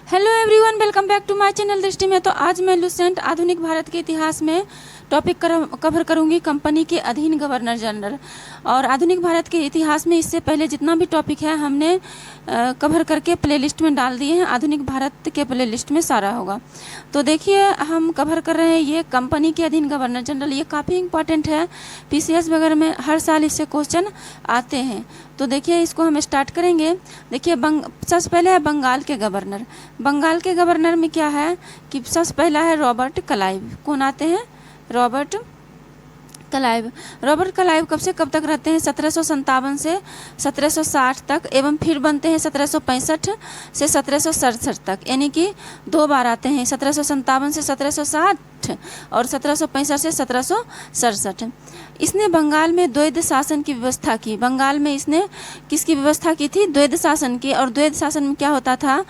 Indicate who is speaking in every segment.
Speaker 1: Hello everyone, welcome back to my channel Drishti में। तो आज मैं लुसेंट आधुनिक भारत के इतिहास में टॉपिक कवर करूंगी कंपनी के अधीन गवर्नर जनरल। और आधुनिक भारत के इतिहास में इससे पहले जितना भी टॉपिक है हमने कवर करके प्लेलिस्ट में डाल दिए हैं। आधुनिक भारत के प्लेलिस्ट में सारा होगा। तो देखिए हम कवर कर रहे हैं ये कंपनी के अधीन गवर्नर जनरल। ये काफ़ी इंपॉर्टेंट है, पीसीएस वगैरह में हर साल इससे क्वेश्चन आते हैं। तो देखिए इसको हम स्टार्ट करेंगे। देखिए सबसे पहले है बंगाल के गवर्नर। बंगाल के गवर्नर में क्या है कि सबसे पहला है रॉबर्ट क्लाइव। कौन आते हैं? Robert Clive. रॉबर्ट क्लाइव कब से कब तक रहते हैं? 1757 से 1760 तक, एवं फिर बनते हैं 1765 से 1767 तक, यानी कि 2 बार आते हैं, 1757 से 1760 और 1765 से 1767। इसने बंगाल में द्वैध शासन की व्यवस्था की। बंगाल में इसने किसकी व्यवस्था की थी? द्वैध शासन की। और द्वैध शासन में क्या होता था?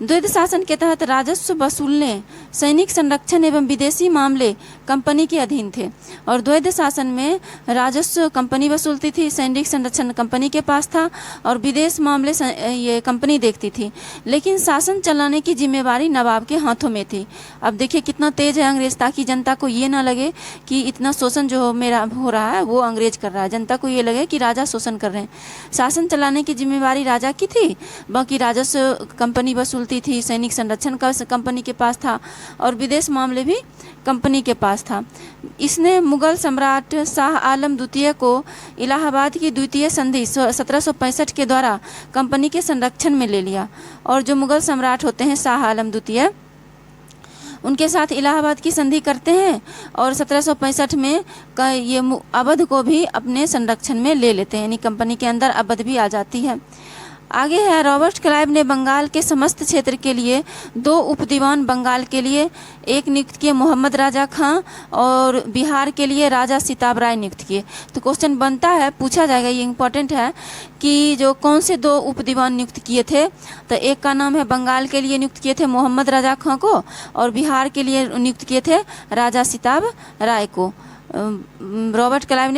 Speaker 1: द्वैध शासन के तहत राजस्व वसूलने, सैनिक संरक्षण एवं विदेशी मामले कंपनी के अधीन थे। और द्वैध शासन में राजस्व कंपनी वसूलती थी, सैनिक संरक्षण कंपनी के पास था और विदेश मामले ये कंपनी देखती थी। लेकिन शासन चलाने की जिम्मेवारी नवाब के हाथों में थी। अब देखिए कितना तेज है अंग्रेज, ताकि जनता को ये ना लगे कि इतना शोषण जो मेरा हो रहा है वो अंग्रेज कर रहा है। जनता को ये लगे कि राजा शोषण कर रहे हैं। शासन चलाने की जिम्मेवारी राजा की थी, बाकी राजस्व कंपनी वसूलती थी, सैनिक संरक्षण का कंपनी के पास था और विदेश मामले भी कंपनी के पास था। इसने मुगल सम्राट शाह आलम द्वितीय को इलाहाबाद की द्वितीय संधि 1765 के द्वारा कंपनी के संरक्षण में ले लिया। और जो मुगल सम्राट होते हैं शाह आलम द्वितीय, उनके साथ इलाहाबाद की संधि करते हैं और 1765 में ये अवध को भी अपने संरक्षण में ले लेते हैं, यानी कंपनी के अंदर अवध भी आ जाती है। आगे है रॉबर्ट क्लाइव ने बंगाल के समस्त क्षेत्र के लिए 2 उपदीवान बंगाल के लिए एक नियुक्त किए, मोहम्मद राजा खां, और बिहार के लिए राजा सिताब राय नियुक्त किए। तो क्वेश्चन बनता है, पूछा जाएगा, ये इम्पोर्टेंट है कि जो कौन से 2 उपदीवान नियुक्त किए थे। तो एक का नाम है बंगाल के लिए नियुक्त किए थे मोहम्मद राजा खां को, और बिहार के लिए नियुक्त किए थे राजा सिताब राय को। रॉबर्ट क्लाइव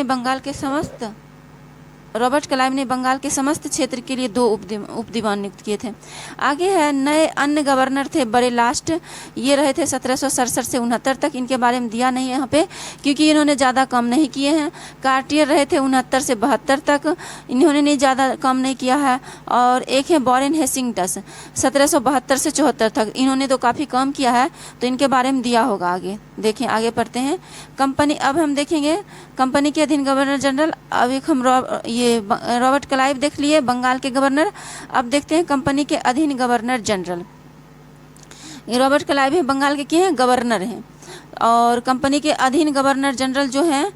Speaker 1: ने बंगाल के समस्त क्षेत्र के लिए 2 उपदीवान नियुक्त किए थे। आगे है नए अन्य गवर्नर थे बड़े लास्ट, ये रहे थे 1767 से 69 तक। इनके बारे में दिया नहीं है यहाँ पे क्योंकि इन्होंने ज़्यादा काम नहीं किए हैं। कार्टियर रहे थे 69 से 72 तक, इन्होंने नहीं ज़्यादा काम नहीं किया है। और एक है वॉरेन हेस्टिंग्स 1772 से 74 तक, इन्होंने तो काफ़ी काम किया है, तो इनके बारे में दिया होगा आगे। देखें आगे पढ़ते हैं कंपनी। अब हम देखेंगे कंपनी के अधीन गवर्नर जनरल। अब एक हम रॉबर्ट क्लाइव देख लिए बंगाल के गवर्नर। अब देखते हैं कंपनी के अधीन गवर्नर जनरल। रॉबर्ट क्लाइव है बंगाल के क्या हैं? गवर्नर हैं। और कंपनी के अधीन गवर्नर जनरल जो हैं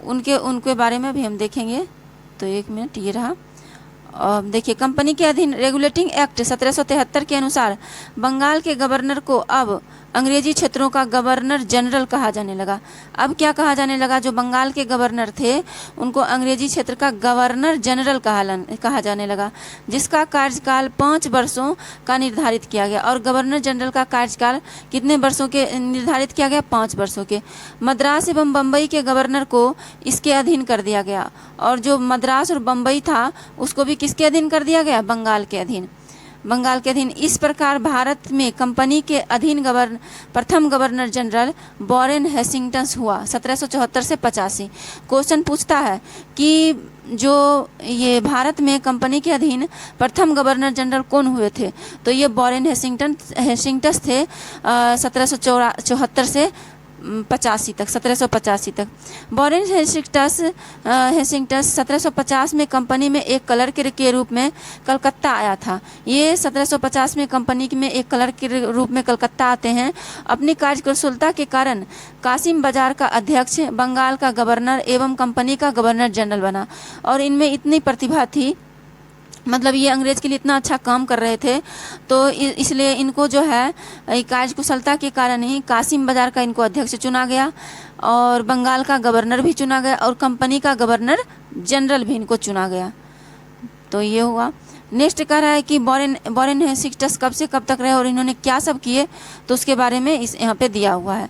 Speaker 1: उनके बारे में भी हम देखेंगे। तो 1 मिनट ये रहा। देखिए कंपनी के अधीन रेगुलेटिंग एक्ट 1773 के अनुसार बंगाल के गवर्नर को अब अंग्रेजी क्षेत्रों का गवर्नर जनरल कहा जाने लगा। अब क्या कहा जाने लगा? जो बंगाल के गवर्नर थे उनको अंग्रेजी क्षेत्र का गवर्नर जनरल कहा जाने लगा, जिसका कार्यकाल 5 वर्षों का निर्धारित किया गया। और गवर्नर जनरल का कार्यकाल कितने वर्षों के निर्धारित किया गया? 5 वर्षों के। मद्रास एवं बम्बई के गवर्नर को इसके अधीन कर दिया गया, और जो मद्रास और बम्बई था उसको भी किसके अधीन कर दिया गया? बंगाल के अधीन। इस प्रकार भारत में कंपनी के अधीन प्रथम गवर्नर जनरल वॉरेन हेस्टिंग्स हुआ 1774 से 85। क्वेश्चन पूछता है कि जो ये भारत में कंपनी के अधीन प्रथम गवर्नर जनरल कौन हुए थे? तो ये वॉरेन हेस्टिंग्स थे 1774 से 85 तक, 1785 तक। वॉरेन हेस्टिंग्स 1750 में कंपनी में एक क्लर्क के रूप में कलकत्ता आया था। ये 1750 में कंपनी में एक क्लर्क के रूप में कलकत्ता आते हैं। अपनी कार्यकुशलता के कारण कासिम बाजार का अध्यक्ष, बंगाल का गवर्नर एवं कंपनी का गवर्नर जनरल बना। और इनमें इतनी प्रतिभा थी, मतलब ये अंग्रेज के लिए इतना अच्छा काम कर रहे थे, तो इसलिए इनको जो है कार्यकुशलता के कारण ही कासिम बाजार का इनको अध्यक्ष चुना गया, और बंगाल का गवर्नर भी चुना गया, और कंपनी का गवर्नर जनरल भी इनको चुना गया। तो ये हुआ। नेक्स्ट कह रहा है कि वॉरेन हेस्टिंग्स कब से कब तक रहे और इन्होंने क्या सब किए, तो उसके बारे में यहाँ पे दिया हुआ है।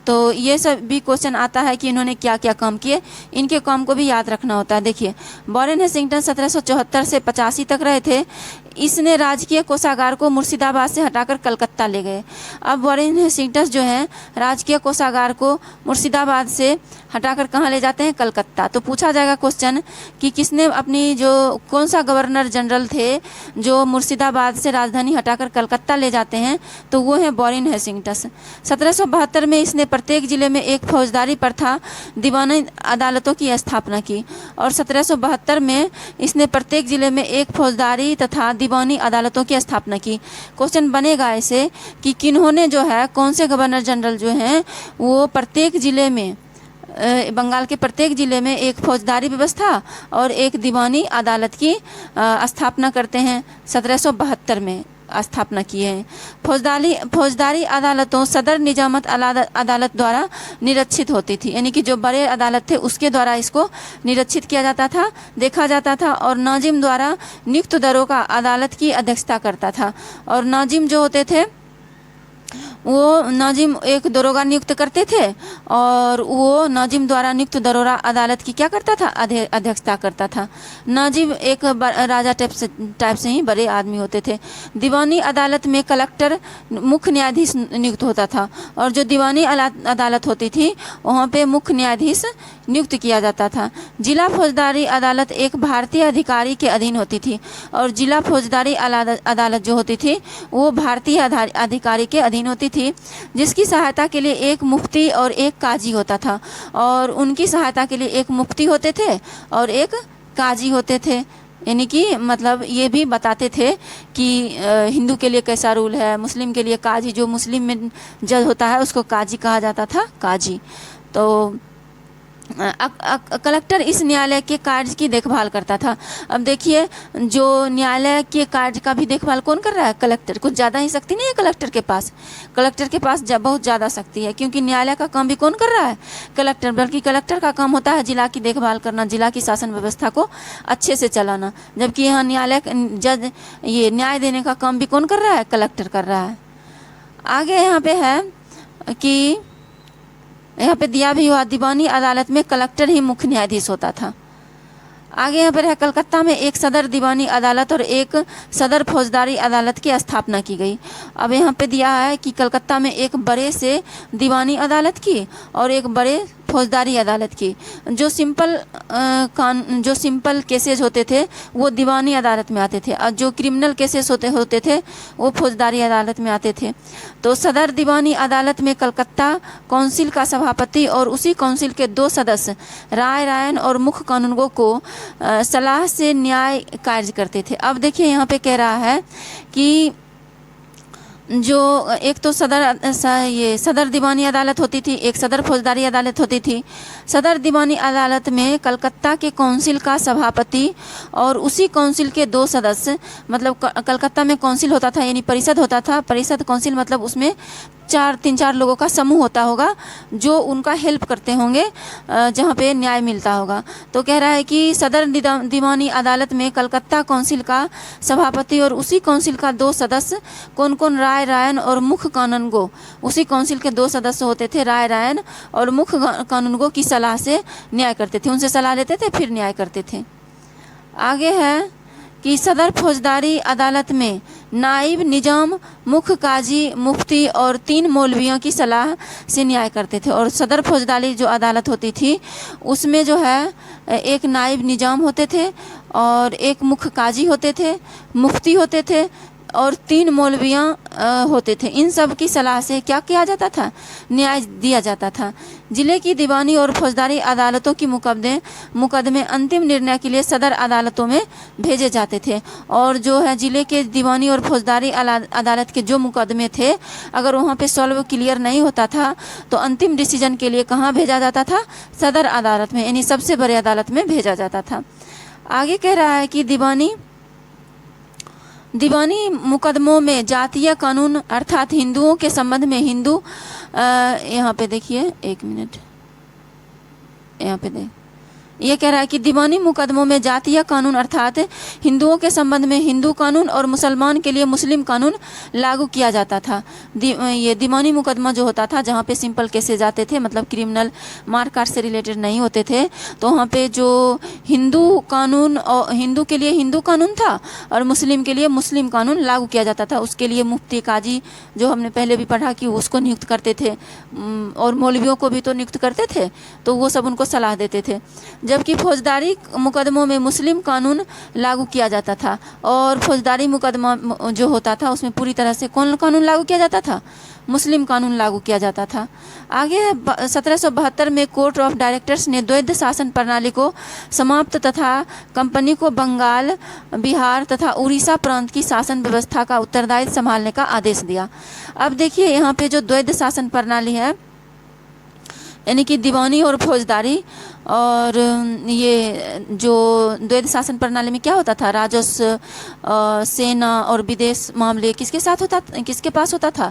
Speaker 1: तो ये सब भी क्वेश्चन आता है कि इन्होंने क्या क्या काम किए, इनके काम को भी याद रखना होता है। देखिए, वॉरेन हेस्टिंग्टन 1774 से 85 तक रहे थे। इसने राजकीय कोषागार को मुर्शिदाबाद से हटाकर कलकत्ता ले गए। अब वॉरेन हेस्टिंग्टन जो है राजकीय कोषागार को मुर्शिदाबाद से हटाकर कहाँ ले जाते हैं? कलकत्ता। तो पूछा जाएगा क्वेश्चन कि किसने अपनी जो कौन सा गवर्नर जनरल थे जो मुर्शिदाबाद से राजधानी हटाकर कलकत्ता ले जाते हैं? तो वो है वॉरेन हेस्टिंग्टन। 1772 में इसने प्रत्येक जिले में एक फौजदारी प्रथा दीवानी अदालतों की स्थापना की और 1772 में इसने प्रत्येक जिले में एक फौजदारी तथा दीवानी अदालतों की स्थापना की। क्वेश्चन बनेगा ऐसे कि किन्होंने जो है कौन से गवर्नर जनरल जो हैं वो प्रत्येक जिले में बंगाल के प्रत्येक जिले में एक फौजदारी व्यवस्था और एक दीवानी अदालत की स्थापना करते हैं। 1772 में स्थापना की है। फौजदारी अदालतों सदर निजामत अदालत द्वारा निरीक्षित होती थी, यानी कि जो बड़े अदालत थे उसके द्वारा इसको निरीक्षित किया जाता था, देखा जाता था। और नाजिम द्वारा नियुक्त दरों का अदालत की अध्यक्षता करता था। और नाजिम जो होते थे वो नाजिम एक दरोगा नियुक्त करते थे और वो नाजिम द्वारा नियुक्त दरोगा अदालत की क्या करता था? अध्यक्षता करता था। नाजिम एक राजा टाइप से ही बड़े आदमी होते थे। दीवानी अदालत में कलेक्टर मुख्य न्यायाधीश नियुक्त होता था और जो दीवानी अदालत होती थी वहाँ पे मुख्य न्यायाधीश नियुक्त किया जाता था। जिला फौजदारी अदालत एक भारतीय अधिकारी के अधीन होती थी और जिला फौजदारी अदालत जो होती थी वो भारतीय अधिकारी के अधीन होती थी, जिसकी सहायता के लिए एक मुफ्ती और एक काजी होता था। और उनकी सहायता के लिए एक मुफ्ती होते थे और एक काजी होते थे। यानी कि मतलब ये भी बताते थे कि हिंदू के लिए कैसा रूल है, मुस्लिम के लिए काजी, जो मुस्लिम में जज होता है उसको काजी कहा जाता था, काजी। तो कलेक्टर इस न्यायालय के कार्य की देखभाल करता था। अब देखिए, जो न्यायालय के कार्य का भी देखभाल कौन कर रहा है? कलेक्टर। कुछ ज़्यादा ही शक्ति नहीं है कलेक्टर के पास? कलेक्टर के पास बहुत ज़्यादा शक्ति है, क्योंकि न्यायालय का काम भी कौन कर रहा है? कलेक्टर। बल्कि कलेक्टर का काम होता है जिला की देखभाल करना, जिला की शासन व्यवस्था को अच्छे से चलाना। जबकि यहाँ न्यायालय जज ये न्याय देने का काम भी कौन कर रहा है? कलेक्टर कर रहा है। आगे यहाँ पे है कि यहाँ पे दिया भी हुआ दीवानी अदालत में कलेक्टर ही मुख्य न्यायाधीश होता था। आगे यहाँ पर है कलकत्ता में एक सदर दीवानी अदालत और एक सदर फौजदारी अदालत की स्थापना की गई। अब यहाँ पे दिया है कि कलकत्ता में एक बड़े से दीवानी अदालत की और एक बड़े फौजदारी अदालत की। जो सिंपल केसेस होते थे वो दीवानी अदालत में आते थे और जो क्रिमिनल केसेस होते थे वो फौजदारी अदालत में आते थे। तो सदर दीवानी अदालत में कलकत्ता काउंसिल का सभापति और उसी काउंसिल के 2 सदस्य राय रायन और मुख्य कानूनगों को सलाह से न्याय कार्य करते थे। अब देखिए यहाँ पे कह रहा है कि जो एक तो सदर दीवानी अदालत होती थी, एक सदर फौजदारी अदालत होती थी। सदर दीवानी अदालत में कलकत्ता के काउंसिल का सभापति और उसी काउंसिल के 2 सदस्य, मतलब कलकत्ता में काउंसिल होता था यानी परिषद होता था। परिषद काउंसिल मतलब उसमें 3-4 लोगों का समूह होता होगा जो उनका हेल्प करते होंगे जहाँ पे न्याय मिलता होगा। तो कह रहा है कि सदर दीवानी अदालत में कलकत्ता काउंसिल का सभापति और उसी काउंसिल का 2 सदस्य कौन कौन? राय रायन और मुख्य कानूनगो। उसी काउंसिल के 2 सदस्य होते थे राय रायन और मुख्य कानूनगो की सलाह से न्याय करते थे, उनसे सलाह लेते थे फिर न्याय करते थे। आगे है कि सदर फौजदारी अदालत में नाइब निजाम, मुख्य काजी, मुफ्ती और 3 मौलवियों की सलाह से न्याय करते थे। और सदर फौजदारी जो अदालत होती थी उसमें जो है एक नाइब निजाम होते थे और एक मुख्य काजी होते थे, मुफ्ती होते थे और 3 मौलवियाँ होते थे। इन सब की सलाह से क्या किया जाता था? न्याय दिया जाता था। जिले की दीवानी और फौजदारी अदालतों की मुकदमे अंतिम निर्णय के लिए सदर अदालतों में भेजे जाते थे। और जो है जिले के दीवानी और फौजदारी अदालत के जो मुकदमे थे अगर वहाँ पे सॉल्व क्लियर नहीं होता था तो अंतिम डिसीजन के लिए कहाँ भेजा जाता था? सदर अदालत में, यानी सबसे बड़े अदालत में भेजा जाता था। आगे कह रहा है कि दीवानी मुकदमों में जातीय कानून अर्थात हिंदुओं के संबंध में यहाँ पे देखिए 1 मिनट, यहाँ पे ये कह रहा है कि दीवानी मुकदमों में जातीय कानून अर्थात हिंदुओं के संबंध में हिंदू कानून और मुसलमान के लिए मुस्लिम कानून लागू किया जाता था। ये दीवानी मुकदमा जो होता था, जहाँ पे सिंपल केसेस जाते थे, मतलब क्रिमिनल मारकाट से रिलेटेड नहीं होते थे, तो वहाँ पे जो हिंदू कानून और हिंदू के लिए हिंदू कानून था और मुस्लिम के लिए मुस्लिम कानून लागू किया जाता था। उसके लिए मुफ्ती, काजी, जो हमने पहले भी पढ़ा कि उसको नियुक्त करते थे, और मौलवियों को भी तो नियुक्त करते थे, तो वो सब उनको सलाह देते थे। जबकि फौजदारी मुकदमों में मुस्लिम कानून लागू किया जाता था, और फौजदारी मुकदमा जो होता था उसमें पूरी तरह से कौन कानून लागू किया जाता था? मुस्लिम कानून लागू किया जाता था। आगे 1772 में कोर्ट ऑफ डायरेक्टर्स ने द्वैध शासन प्रणाली को समाप्त तथा कंपनी को बंगाल, बिहार तथा उड़ीसा प्रांत की शासन व्यवस्था का उत्तरदायित्व संभालने का आदेश दिया। अब देखिए यहाँ पे जो द्वैध शासन प्रणाली है, यानी कि दीवानी और फौजदारी, और ये जो द्वैध शासन प्रणाली में क्या होता था, राजस्व, सेना और विदेश मामले किसके पास होता था?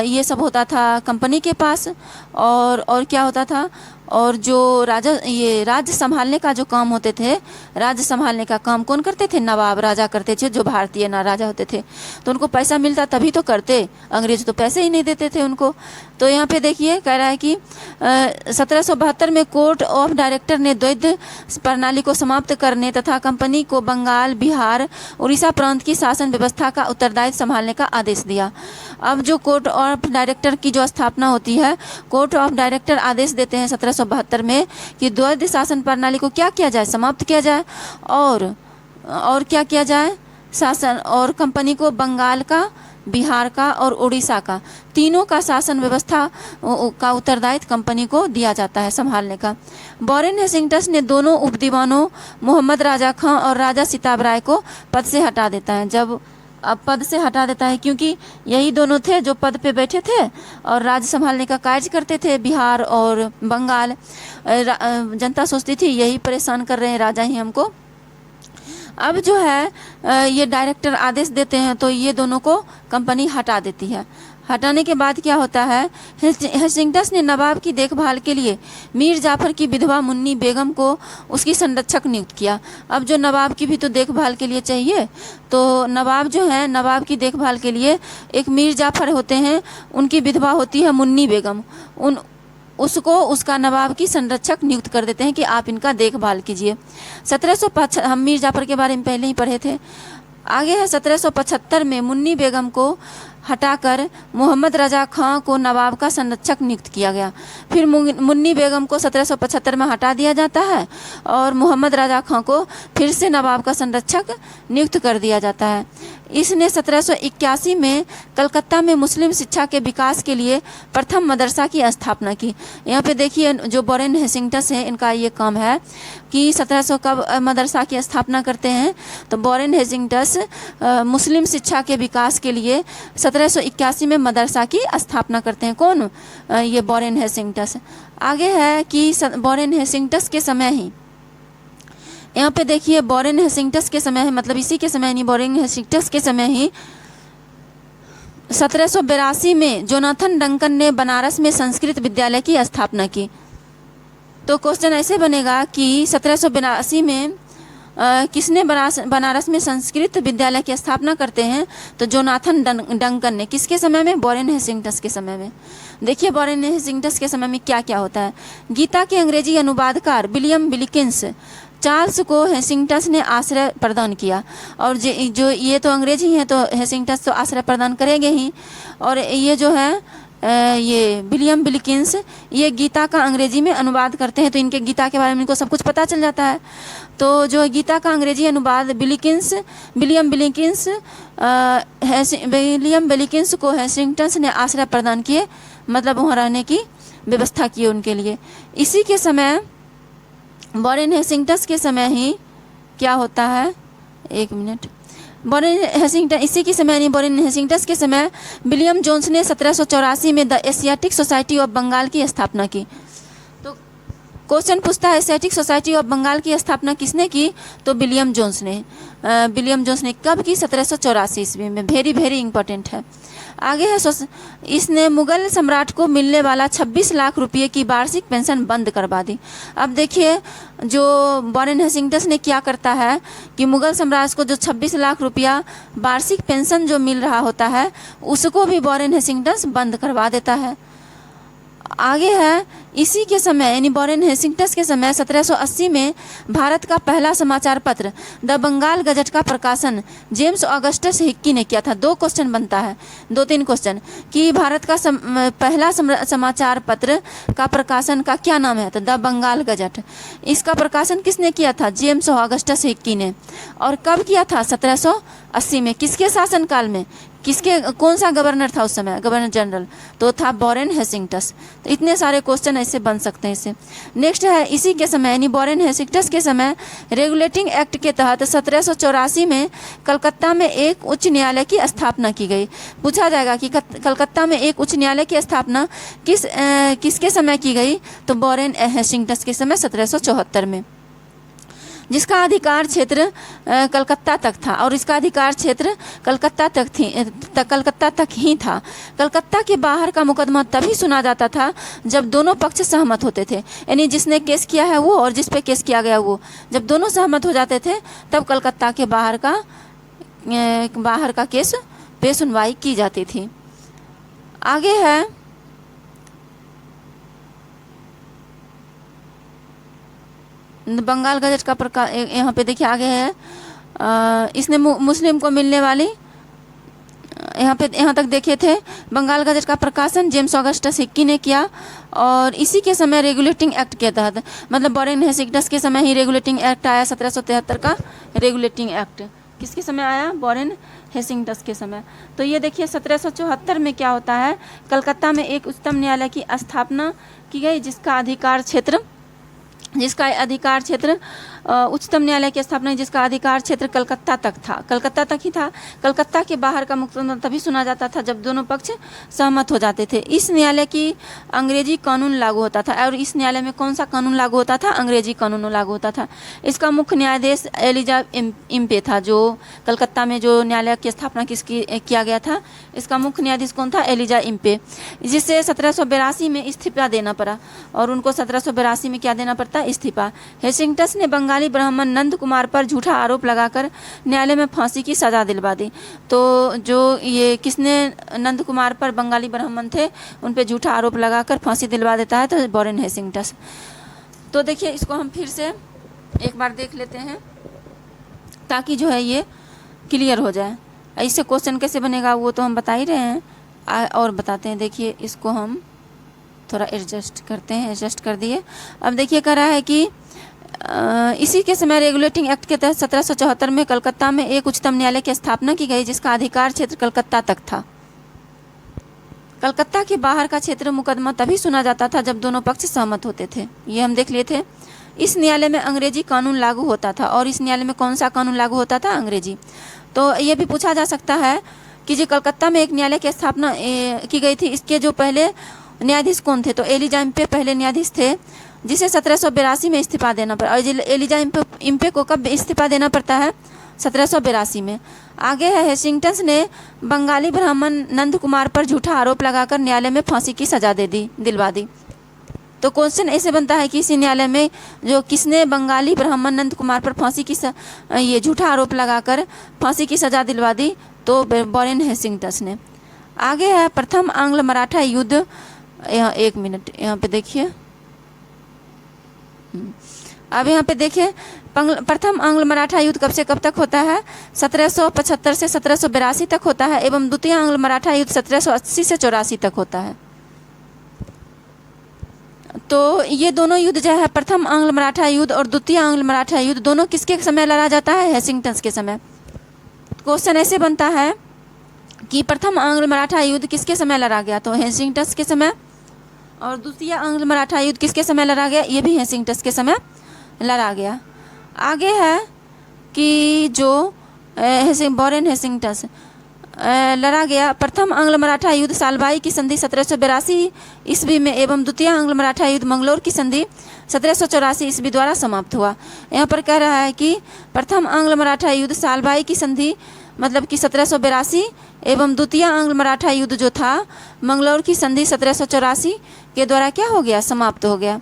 Speaker 1: ये सब होता था कंपनी के पास। और क्या होता था? और जो राज्य संभालने का जो काम होते थे, राज्य संभालने का काम कौन करते थे? नवाब, राजा करते थे, जो भारतीय राजा होते थे। तो उनको पैसा मिलता तभी तो करते, अंग्रेज तो पैसे ही नहीं देते थे उनको। तो यहाँ पे देखिए कह रहा है कि 1772 में कोर्ट ऑफ डायरेक्टर ने द्वैध प्रणाली को समाप्त करने तथा कंपनी को बंगाल, बिहार, उड़ीसा प्रांत की शासन व्यवस्था का उत्तरदायित्व संभालने का आदेश दिया। अब जो कोर्ट ऑफ डायरेक्टर की जो स्थापना होती है, कोर्ट ऑफ डायरेक्टर आदेश देते हैं 1772 में कि द्वैध शासन प्रणाली को क्या किया जाए? समाप्त किया जाए। और क्या किया जाए? शासन, और कंपनी को बंगाल का, बिहार का और उड़ीसा का, तीनों का शासन व्यवस्था का उत्तरदायित्व कंपनी को दिया जाता है संभालने का। वॉरेन हेस्टिंग्स ने दोनों उपदीवानों मोहम्मद राजा खां और राजा सिताब राय को पद से हटा देता है। जब अब पद से हटा देता है, क्योंकि यही दोनों थे जो पद पे बैठे थे और राज्य संभालने का कार्य करते थे, बिहार और बंगाल। जनता सोचती थी यही परेशान कर रहे हैं राजा ही हमको। अब जो है ये डायरेक्टर आदेश देते हैं तो ये दोनों को कंपनी हटा देती है। हटाने के बाद क्या होता है, हेस्टिंग्स ने नवाब की देखभाल के लिए मीर जाफर की विधवा मुन्नी बेगम को उसकी संरक्षक नियुक्त किया। अब जो नवाब की भी तो देखभाल के लिए चाहिए, तो नवाब जो है, नवाब की देखभाल के लिए एक मीर जाफर होते हैं, उनकी विधवा होती है मुन्नी बेगम, उसको उसका नवाब की संरक्षक नियुक्त कर देते हैं कि आप इनका देखभाल कीजिए। 1705 हम मीर जाफर के बारे में पहले ही पढ़े थे। आगे है 1775 में मुन्नी बेगम को हटाकर मोहम्मद रजा खां को नवाब का संरक्षक नियुक्त किया गया। फिर मुन्नी बेगम को 1775 में हटा दिया जाता है और मोहम्मद रजा खां को फिर से नवाब का संरक्षक नियुक्त कर दिया जाता है। इसने 1781 में कलकत्ता में मुस्लिम शिक्षा के विकास के लिए प्रथम मदरसा की स्थापना की। यहाँ पे देखिए जो वॉरेन हेस्टिंग्स है, इनका ये काम है कि 1700 का मदरसा की स्थापना करते हैं। तो वॉरेन हेस्टिंग्स मुस्लिम शिक्षा के विकास के लिए 1781 में मदरसा की स्थापना करते हैं। कौन? ये वॉरेन हेस्टिंग्स। आगे है कि वॉरेन हेस्टिंग्स के समय ही, यहाँ पे देखिए वॉरेन हेस्टिंग्स के समय है, मतलब इसी के समय नहीं, वॉरेन हेस्टिंग्स के समय ही 1782 में जोनाथन डंकन ने बनारस में संस्कृत विद्यालय की स्थापना की। तो क्वेश्चन ऐसे बनेगा कि 1782 में किसने बनारस में संस्कृत विद्यालय की स्थापना करते हैं? तो जोनाथन डंकन ने। किसके समय में? वॉरेन हेस्टिंग्स के समय में। देखिए वॉरेन हेस्टिंग्स के समय में क्या क्या होता है। गीता के अंग्रेजी अनुवादकार विलियम विलिकिंस चार्ल्स को हेस्टिंग्स ने आश्रय प्रदान किया, और जो ये तो अंग्रेजी हैं तो हेस्टिंग्स तो आश्रय प्रदान करेंगे ही। और ये जो है ये विलियम विलिकिंस, ये गीता का अंग्रेजी में अनुवाद करते हैं, तो इनके गीता के बारे में इनको सब कुछ पता चल जाता है। तो जो गीता का अंग्रेजी अनुवाद विलियम विलिकिंस को हेस्टिंग्स ने आश्रय प्रदान किए, मतलब वहाँ रहने की व्यवस्था की उनके लिए। इसी के समय वॉरेन हेस्टिंग्स के समय ही क्या होता है, एक मिनट, वॉरेन हेस्टिंग्स इसी के समय नहीं, वॉरेन हेस्टिंग्स के समय विलियम जोन्स ने 1784 में the Asiatic Society of Bengal की स्थापना की। तो क्वेश्चन पूछता है एशियाटिक सोसाइटी ऑफ बंगाल की स्थापना किसने की? तो विलियम जोन्स ने। विलियम जोन्स ने कब की? 1784 ईस्वी में। वेरी वेरी इंपॉर्टेंट है। आगे है इसने मुगल सम्राट को मिलने वाला 26 लाख रुपये की वार्षिक पेंशन बंद करवा दी। अब देखिए जो वॉरेन हेस्टिंग्स ने क्या करता है कि मुगल साम्राज्य को जो 26 लाख रुपया वार्षिक पेंशन जो मिल रहा होता है उसको भी वॉरेन हेस्टिंग्स बंद करवा देता है। आगे है इसी के समय यानी वॉरेन हेस्टिंग्स के समय 1780 में भारत का पहला समाचार पत्र द बंगाल गजट का प्रकाशन जेम्स ऑगस्टस हिक्की ने किया था। 2 क्वेश्चन बनता है, 2-3 क्वेश्चन कि भारत का पहला समाचार पत्र का प्रकाशन का क्या नाम है, तो द बंगाल गजट। इसका प्रकाशन किसने किया था, जेम्स ऑगस्टस हिक्की ने। और कब किया था, 1780 में। किसके शासनकाल में, कौन सा गवर्नर था उस समय, गवर्नर जनरल, तो था वॉरेन हेस्टिंग्स। तो इतने सारे क्वेश्चन ऐसे बन सकते हैं इससे। नेक्स्ट है इसी के समय यानी वॉरेन हेस्टिंग्स के समय रेगुलेटिंग एक्ट के तहत 1784 में कलकत्ता में एक उच्च न्यायालय की स्थापना की गई। पूछा जाएगा कि कलकत्ता में एक उच्च न्यायालय की स्थापना किसके समय की गई, तो वॉरेन हेस्टिंग्स के समय 1774 में, जिसका अधिकार क्षेत्र कलकत्ता तक था। और इसका अधिकार क्षेत्र कलकत्ता तक ही था। कलकत्ता के बाहर का मुकदमा तभी सुना जाता था जब दोनों पक्ष सहमत होते थे, यानी जिसने केस किया है वो और जिस पे केस किया गया वो, जब दोनों सहमत हो जाते थे तब कलकत्ता के बाहर का केस पे सुनवाई की जाती थी। आगे है बंगाल गजट का प्रकार, यहाँ पे देखिए आगे है इसने मुस्लिम को मिलने वाली, यहाँ तक देखे थे बंगाल गजट का प्रकाशन जेम्स ऑगस्टस हिक्की ने किया। और इसी के समय रेगुलेटिंग एक्ट के तहत, मतलब वॉरेन हेस्टिंग्स के समय ही रेगुलेटिंग एक्ट आया, 1773 का रेगुलेटिंग एक्ट किसके समय आया, वॉरेन हेस्टिंग्स के समय। तो ये देखिए 1774 में क्या होता है, कलकत्ता में एक उच्चतम न्यायालय की स्थापना की गई जिसका अधिकार क्षेत्र उच्चतम न्यायालय की स्थापना, जिसका अधिकार क्षेत्र कलकत्ता तक ही था। कलकत्ता के बाहर का मुकदमा तभी सुना जाता था जब दोनों पक्ष सहमत हो जाते थे। इस न्यायालय की अंग्रेजी कानून लागू होता था। और इस न्यायालय में कौन सा कानून लागू होता था, अंग्रेजी कानून लागू होता था। इसका मुख्य न्यायाधीश एलिजा इम्पे था। जो कलकत्ता में जो न्यायालय की स्थापना किया गया था, इसका मुख्य न्यायाधीश कौन था, एलिजा इम्पे, जिसे 1782 में इस्तीफा देना पड़ा। और उनको 1782 में क्या देना पड़ता, इस्तीफा। हेस्टिंग्स ने बंगाली ब्राह्मण नंद कुमार पर झूठा आरोप लगाकर न्यायालय में फांसी की सजा दिलवा दी। तो जो ये किसने नंद कुमार पर, बंगाली ब्राह्मण थे, उन पे झूठा आरोप लगाकर फांसी दिलवा देता है, तो वॉरेन हेस्टिंग्स। तो देखिए इसको हम फिर से एक बार देख लेते हैं ताकि जो है ये क्लियर हो जाए। इससे क्वेश्चन कैसे बनेगा वो तो हम बता ही रहे हैं, और बताते हैं। देखिए इसको हम थोड़ा एडजस्ट करते हैं, एडजस्ट कर दिए। अब देखिए कह रहा है कि इसी के समय रेगुलेटिंग एक्ट के तहत 1774 में कलकत्ता में एक उच्चतम न्यायालय की स्थापना की गई जिसका अधिकार क्षेत्र कलकत्ता तक था। कलकत्ता के बाहर का क्षेत्र मुकदमा तभी सुना जाता था जब दोनों पक्ष सहमत होते थे। ये हम देख लिए थे। इस न्यायालय में अंग्रेजी कानून लागू होता था। और इस न्यायालय में कौन सा कानून लागू होता था, अंग्रेजी। तो ये भी पूछा जा सकता है कि जो कलकत्ता में एक न्यायालय की स्थापना की गई थी, इसके जो पहले न्यायाधीश कौन थे, तो एलिजा इम्पे पहले न्यायाधीश थे, जिसे 1782 में इस्तीफा देना पड़ा। और एलिजा इम्पे को कब इस्तीफा देना पड़ता है, 1782 में। आगे है हेस्टिंग्स ने बंगाली ब्राह्मण नंद कुमार पर झूठा आरोप लगाकर न्यायालय में फांसी की सजा दिलवा दी। तो क्वेश्चन ऐसे बनता है कि इसी न्यायालय में जो किसने बंगाली ब्राह्मण नंद कुमार पर फांसी की ये झूठा आरोप लगाकर फांसी की सजा दिलवा दी, तो वॉरेन हेस्टिंग्स ने। आगे है प्रथम आंग्ल मराठा युद्ध। यहाँ 1 मिनट यहाँ पे देखिए। अब यहाँ पे देखिए प्रथम आंग्ल मराठा युद्ध कब से कब तक होता है, 1775 से 1782 तक होता है। एवं द्वितीय आंग्ल मराठा युद्ध 1780 से 84 तक होता है। तो ये दोनों युद्ध जो है, प्रथम आंग्ल मराठा युद्ध और द्वितीय आंग्ल मराठा युद्ध, दोनों किसके समय लड़ा जाता है, हेस्टिंग्स के समय। क्वेश्चन ऐसे बनता है कि प्रथम आंग्ल मराठा युद्ध किसके समय लड़ा गया, तो हेस्टिंग्स के समय। और द्वितीय आंग्ल मराठा युद्ध किसके समय लड़ा गया, ये भी हेस्टिंग्स के समय लड़ा गया। आगे है कि जो वॉरेन हेस्टिंग्स लड़ा गया। प्रथम आंग्ल मराठा युद्ध सालबाई की संधि 1782 ईस्वी में एवं द्वितीय आंग्ल मराठा युद्ध मंगलोर की संधि 1784 ईस्वी द्वारा समाप्त हुआ। यहाँ पर कह रहा है कि प्रथम आंग्ल मराठा युद्ध सालबाई की संधि मतलब कि 1782 एवं द्वितीय आंग्ल मराठा युद्ध जो था मंगलौर की संधि 1784 के द्वारा क्या हो गया, समाप्त हो गया।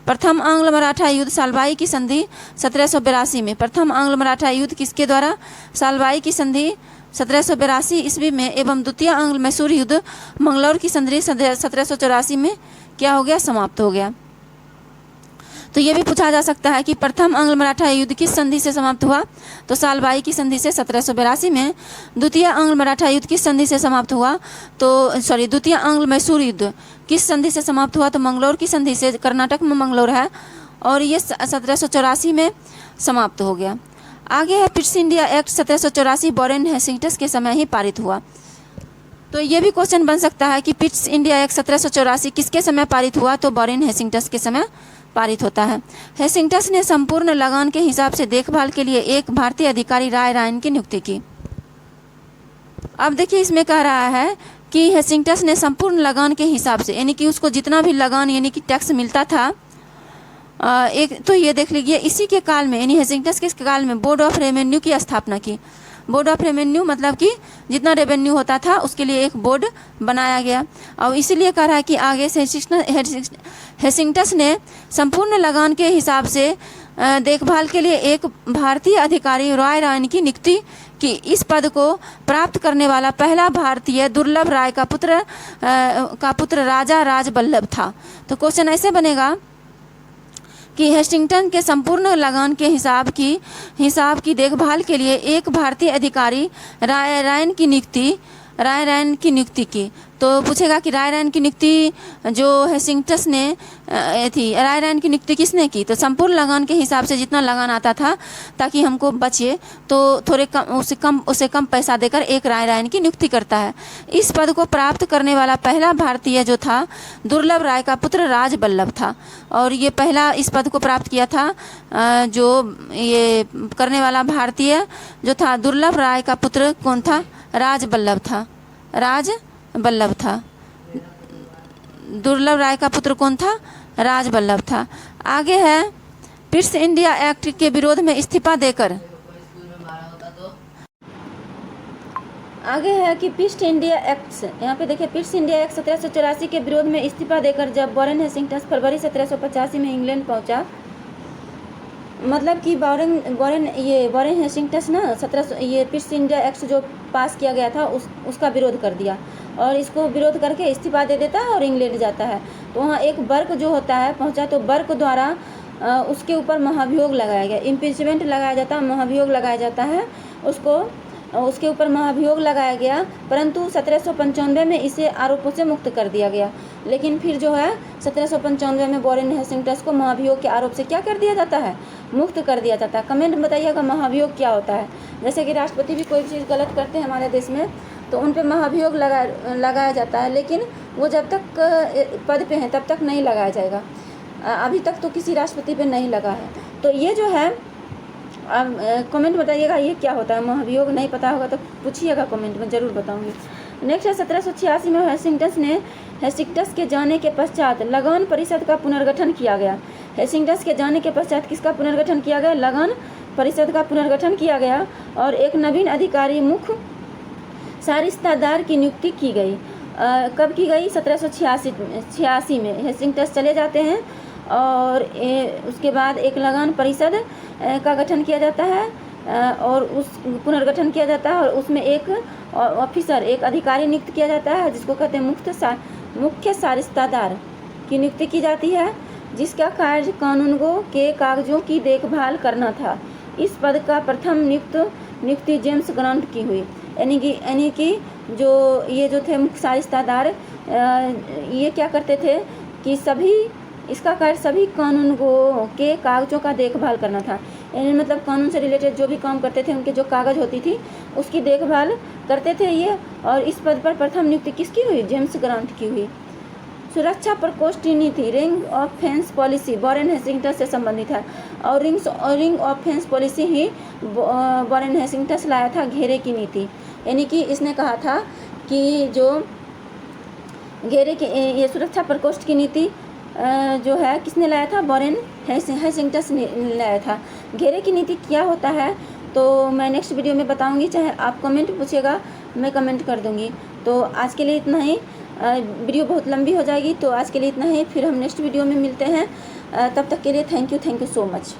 Speaker 1: प्रथम आंग्ल मराठा युद्ध सालबाई की संधि 1782 में, प्रथम आंग्ल मराठा युद्ध किसके द्वारा, सालबाई की संधि 1782 ईस्वी में एवं द्वितीय आंग्ल मैसूर युद्ध मंगलौर की संधि 1784 में क्या हो गया, समाप्त हो गया। तो ये भी पूछा जा सकता है कि प्रथम आंग्ल मराठा युद्ध किस संधि से समाप्त हुआ, तो सालबाई की संधि से 1782 में। द्वितीय आंग्ल मराठा युद्ध किस संधि से समाप्त हुआ, तो द्वितीय आंग्ल मैसूर युद्ध किस संधि से समाप्त हुआ, तो मंगलौर की संधि से। कर्नाटक में मंगलौर है और ये 1784 में समाप्त हो गया। आगे है Pitt's India act 1784 Warren Hastings के समय ही पारित हुआ। तो ये भी क्वेश्चन बन सकता है कि पिट्स इंडिया एक्ट 1784 किसके समय पारित हुआ, तो वॉरेन हेस्टिंग्स के समय पारित होता है। हेस्टिंग्स ने संपूर्ण लगान के हिसाब से देखभाल के लिए एक भारतीय अधिकारी राय रायन की नियुक्ति की। अब देखिए इसमें कह रहा है कि हेस्टिंग्स ने संपूर्ण लगान के हिसाब से, यानी कि उसको जितना भी लगान यानी कि टैक्स मिलता था, एक तो ये देख लीजिए इसी के काल में, यानी हेस्टिंग्स के काल में बोर्ड ऑफ रेवेन्यू की स्थापना की। बोर्ड ऑफ रेवेन्यू मतलब कि जितना रेवेन्यू होता था उसके लिए एक बोर्ड बनाया गया। और इसीलिए कह रहा है कि आगे से हेस्टिंग्स ने संपूर्ण लगान के हिसाब से देखभाल के लिए एक भारतीय अधिकारी राय रायन की नियुक्ति की। इस पद को प्राप्त करने वाला पहला भारतीय दुर्लभ राय का पुत्र राजा राज बल्लभ था। तो क्वेश्चन ऐसे बनेगा कि हेस्टिंग्स के संपूर्ण लगान के हिसाब की देखभाल के लिए एक भारतीय अधिकारी राय रायन की नियुक्ति की। तो पूछेगा कि राय रायन की नियुक्ति जो हेस्टिंग्स ने थी, राय रायन की नियुक्ति किसने की, तो संपूर्ण लगान के हिसाब से जितना लगान आता था ताकि हमको बचे तो थोड़े उसे कम पैसा देकर एक राय रायन की नियुक्ति करता है। इस पद को प्राप्त करने वाला पहला भारतीय जो था दुर्लभ राय का पुत्र राज बल्लभ था। और ये पहला इस पद को प्राप्त किया था जो ये करने वाला भारतीय जो था दुर्लभ राय का पुत्र कौन था, राज बल्लभ था। दुर्लभ राय का पुत्र कौन था, राज बल्लभ था। आगे है पिट्स इंडिया एक्ट के विरोध में इस्तीफा देकर, आगे है कि पिट्स इंडिया एक्ट, यहाँ पे देखिए पिट्स इंडिया एक्ट 1784 के विरोध में इस्तीफा देकर जब वॉरेन हेस्टिंग्स फरवरी 1785 में इंग्लैंड पहुंचा, मतलब कि वॉरेन हेस्टिंग्स ना ये पिट्स इंडिया एक्ट जो पास किया गया था उसका विरोध कर दिया और इसको विरोध करके इस्तीफा दे देता है और इंग्लैंड जाता है। तो वहाँ एक बर्क जो होता है पहुँचा, तो बर्क द्वारा उसके ऊपर महाभियोग लगाया गया, इम्पीचमेंट लगाया जाता है, महाभियोग लगाया जाता है, उसके ऊपर महाभियोग लगाया गया। परंतु 1795 में इसे आरोपों से मुक्त कर दिया गया। लेकिन फिर जो है 1795 में वॉरेन हेस्टिंग्स को महाभियोग के आरोप से क्या कर दिया जाता है, मुक्त कर दिया जाता है। कमेंट में बताइएगा महाभियोग क्या होता है। जैसे कि राष्ट्रपति भी कोई चीज़ गलत करते हैं हमारे देश में तो उन पर महाभियोग लगाया जाता है, लेकिन वो जब तक पद पे हैं तब तक नहीं लगाया जाएगा। अभी तक तो किसी राष्ट्रपति पे नहीं लगा है। तो ये जो है अब कमेंट बताइएगा ये क्या होता है, महाभियोग नहीं पता होगा तो पूछिएगा कमेंट में, ज़रूर बताऊंगी। नेक्स्ट है 1786 में हेस्टिंग्स के जाने के पश्चात लगान परिषद का पुनर्गठन किया गया। हेस्टिंग्स के जाने के पश्चात किसका पुनर्गठन किया गया, लगान परिषद का पुनर्गठन किया गया और एक नवीन अधिकारी मुख्य सारिस्तादार की नियुक्ति की गई। कब की गई, 1786 में हेस्टिंग्स चले जाते हैं और उसके बाद एक लगान परिषद का गठन किया जाता है और उस पुनर्गठन किया जाता है और उसमें एक ऑफिसर, एक अधिकारी नियुक्त किया जाता है जिसको कहते हैं मुख्य सारिस्तादार की नियुक्ति की जाती है, जिसका कार्य कानूनगो के कागजों की देखभाल करना था। इस पद का प्रथम नियुक्ति जेम्स ग्रांट की हुई। यानी कि जो थे मुख्य सारिस्तादार, ये क्या करते थे कि इसका कार्य सभी कानूनगो के कागजों का देखभाल करना था। यानी मतलब कानून से रिलेटेड जो भी काम करते थे उनके जो कागज होती थी उसकी देखभाल करते थे ये। और इस पद पर प्रथम नियुक्ति किसकी हुई, जेम्स ग्रांट की हुई। सुरक्षा प्रकोष्ठ नीति, ring of fence policy Warren Hastings से संबंधित है और ring of fence policy he Warren Hastings लाया था, घेरे की नीति। यानी कि इसने कहा था कि जो घेरे की ये सुरक्षा प्रकोष्ठ की नीति जो है किसने लाया था, वॉरेन हेस्टिंग्स ने लाया था। घेरे की नीति क्या होता है, तो मैं नेक्स्ट वीडियो में बताऊंगी, चाहे आप कमेंट पूछिएगा मैं कमेंट कर दूंगी। तो आज के लिए इतना ही, वीडियो बहुत लंबी हो जाएगी, तो आज के लिए इतना ही, फिर हम नेक्स्ट वीडियो में मिलते हैं। तब तक के लिए थैंक यू सो मच।